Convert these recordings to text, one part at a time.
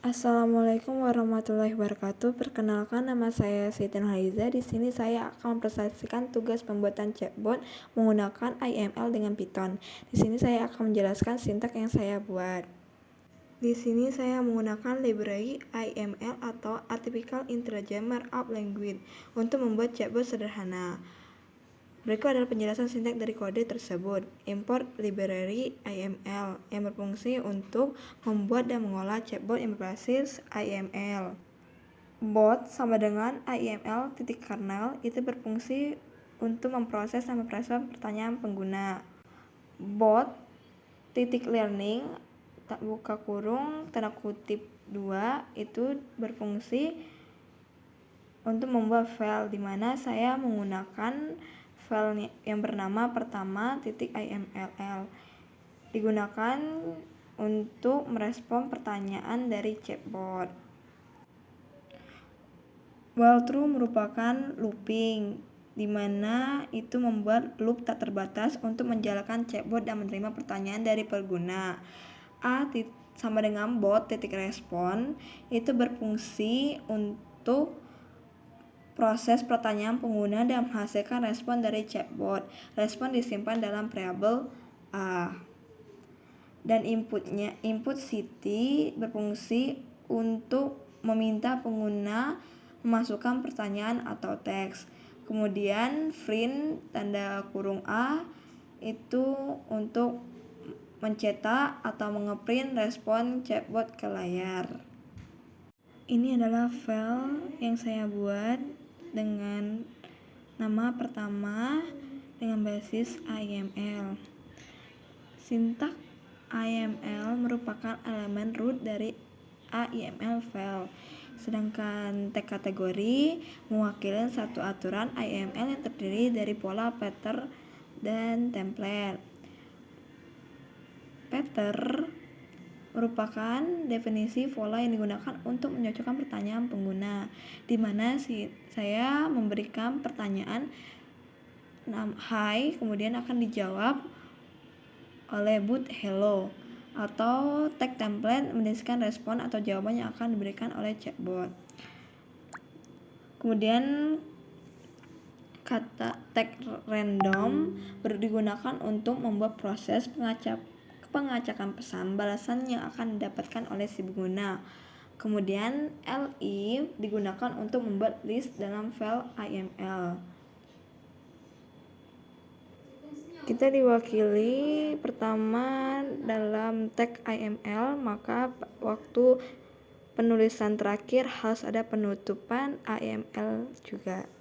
Assalamualaikum warahmatullahi wabarakatuh. Perkenalkan, nama saya Siti Nurhaliza. Di sini saya akan mempresentasikan tugas pembuatan chatbot menggunakan IML dengan Python. Di sini saya akan menjelaskan sintak yang saya buat. Di sini saya menggunakan library IML atau Artificial Intelligence Markup Language untuk membuat chatbot sederhana. Berikut adalah penjelasan sintak dari kode tersebut. Import library IML yang berfungsi untuk membuat dan mengolah chatbot yang berbasis IML. Bot sama dengan IML.kernel itu berfungsi untuk memproses dan merespon pertanyaan pengguna. Bot.learning buka kurung tanda kutip 2 itu berfungsi untuk membuat file, di mana saya menggunakan file yang bernama pertama.imll digunakan untuk merespon pertanyaan dari chatbot. While true merupakan looping, di mana itu membuat loop tak terbatas untuk menjalankan chatbot dan menerima pertanyaan dari pengguna. A sama dengan bot.respond itu berfungsi untuk proses pertanyaan pengguna dan menghasilkan respon dari chatbot. Respon disimpan dalam variabel A. Dan input Siti berfungsi untuk meminta pengguna memasukkan pertanyaan atau teks. Kemudian print tanda kurung A itu untuk mencetak atau mengeprint respon chatbot ke layar. Ini adalah file yang saya buat dengan nama pertama dengan basis IML. Sintak IML merupakan elemen root dari IML file, sedangkan tag kategori mewakili satu aturan IML yang terdiri dari pola, pattern, dan template. Pattern merupakan definisi pola yang digunakan untuk menyocokkan pertanyaan pengguna, di mana saya memberikan pertanyaan hi, kemudian akan dijawab oleh bot hello, atau tag template mendeskripsikan respon atau jawaban yang akan diberikan oleh chatbot. Kemudian kata tag random digunakan untuk membuat proses pengacakan pesan balasan yang akan didapatkan oleh si pengguna. Kemudian li digunakan untuk membuat list dalam file IML. Kita diwakili pertama dalam tag IML, maka waktu penulisan terakhir harus ada penutupan IML juga.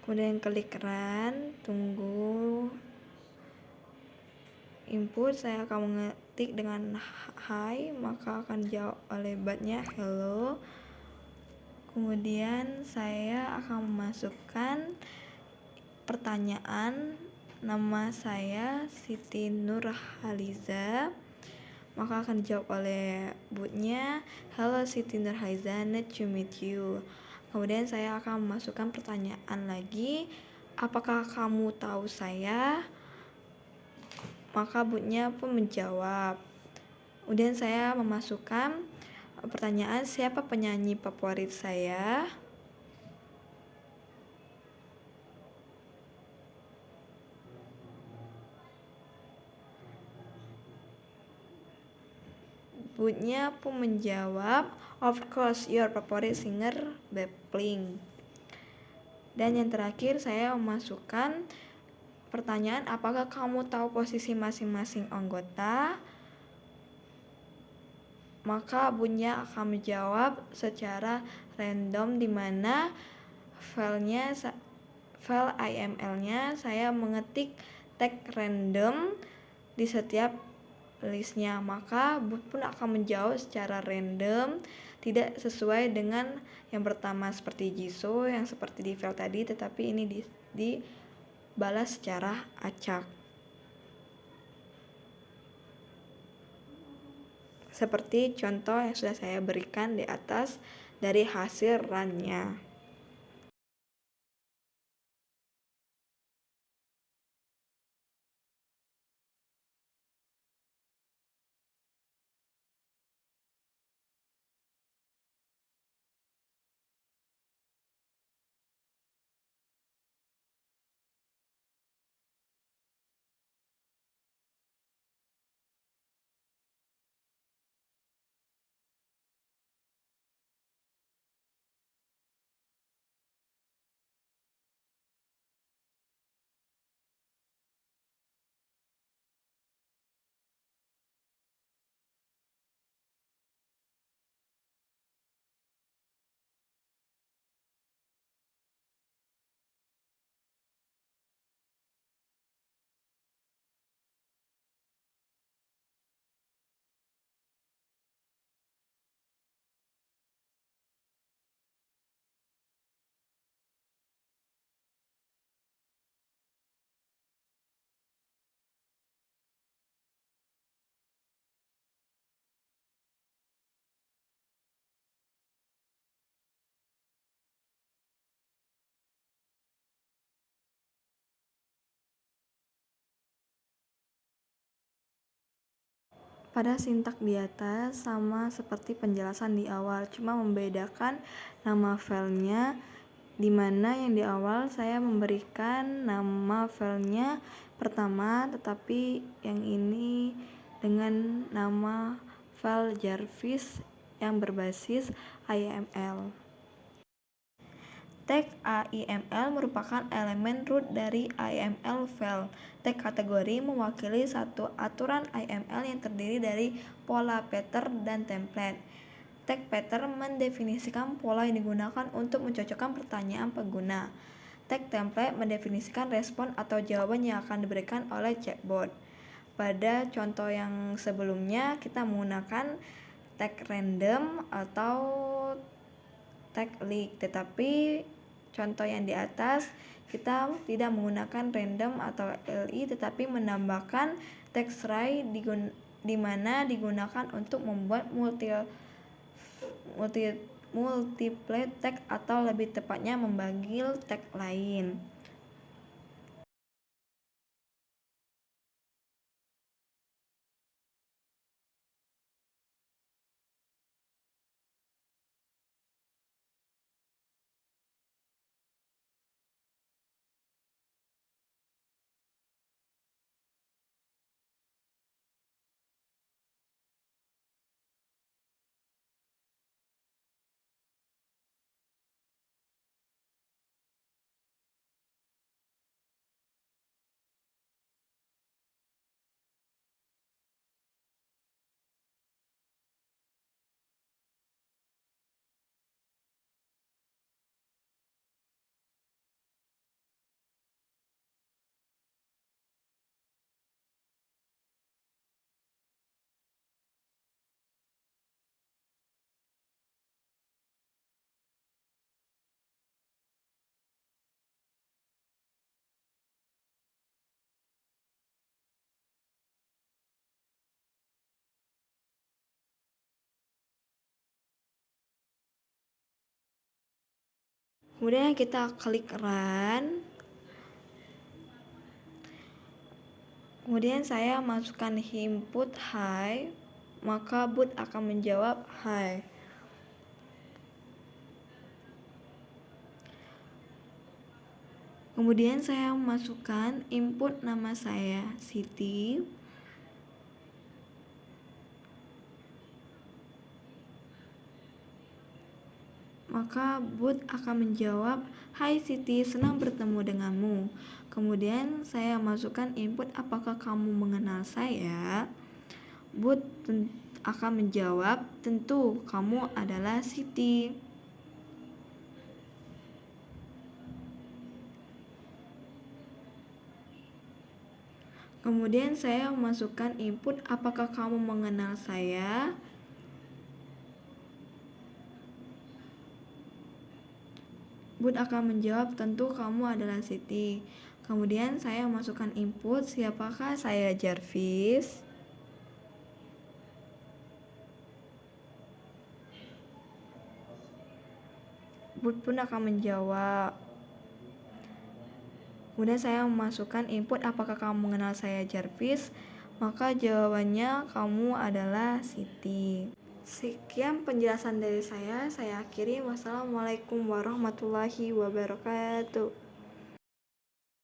Kemudian klik run, tunggu input. Saya akan mengetik dengan hi, maka akan dijawab oleh botnya hello. Kemudian saya akan memasukkan pertanyaan, nama saya Siti Nurhaliza, maka akan dijawab oleh botnya hello Siti Nurhaliza, nice to meet you. Kemudian saya akan memasukkan pertanyaan lagi, apakah kamu tahu saya? Maka botnya pun menjawab. Kemudian saya memasukkan pertanyaan, siapa penyanyi favorit saya? Botnya pun menjawab, of course your favorite singer Blackpink. Dan yang terakhir saya memasukkan pertanyaan, apakah kamu tahu posisi masing-masing anggota? Maka botnya akan menjawab secara random, di mana file IML-nya saya mengetik tag random di setiap listnya, maka bot pun akan menjawab secara random, tidak sesuai dengan yang pertama seperti Jisoo yang seperti di file tadi, tetapi ini dibalas secara acak seperti contoh yang sudah saya berikan di atas dari hasil run-nya. Pada sintak di atas sama seperti penjelasan di awal, cuma membedakan nama filenya, di mana yang di awal saya memberikan nama filenya pertama, tetapi yang ini dengan nama file Jarvis yang berbasis IML. Tag IML merupakan elemen root dari IML file. Tag kategori mewakili satu aturan IML yang terdiri dari pola, pattern, dan template. Tag pattern mendefinisikan pola yang digunakan untuk mencocokkan pertanyaan pengguna. Tag template mendefinisikan respon atau jawaban yang akan diberikan oleh chatbot. Pada contoh yang sebelumnya kita menggunakan tag random atau tag leak, tetapi contoh yang di atas kita tidak menggunakan random atau li, tetapi menambahkan tag try di mana digunakan untuk membuat multiple tag atau lebih tepatnya membagi tag lain. Kemudian kita klik run. Kemudian saya masukkan input hi, maka bot akan menjawab hi. Kemudian saya masukkan input nama saya Siti. Maka bot akan menjawab, "Hai Siti, senang bertemu denganmu." Kemudian saya masukkan input, "Apakah kamu mengenal saya?" Bot akan menjawab, "Tentu, kamu adalah Siti." Kemudian saya masukkan input, "Apakah kamu mengenal saya?" Bot akan menjawab, "Tentu kamu adalah Siti." Kemudian saya masukkan input, "Siapakah saya, Jarvis?" Bot pun akan menjawab. Kemudian saya memasukkan input, "Apakah kamu mengenal saya, Jarvis?" Maka jawabannya, "Kamu adalah Siti." Sekian penjelasan dari saya akhiri. Wassalamualaikum warahmatullahi wabarakatuh.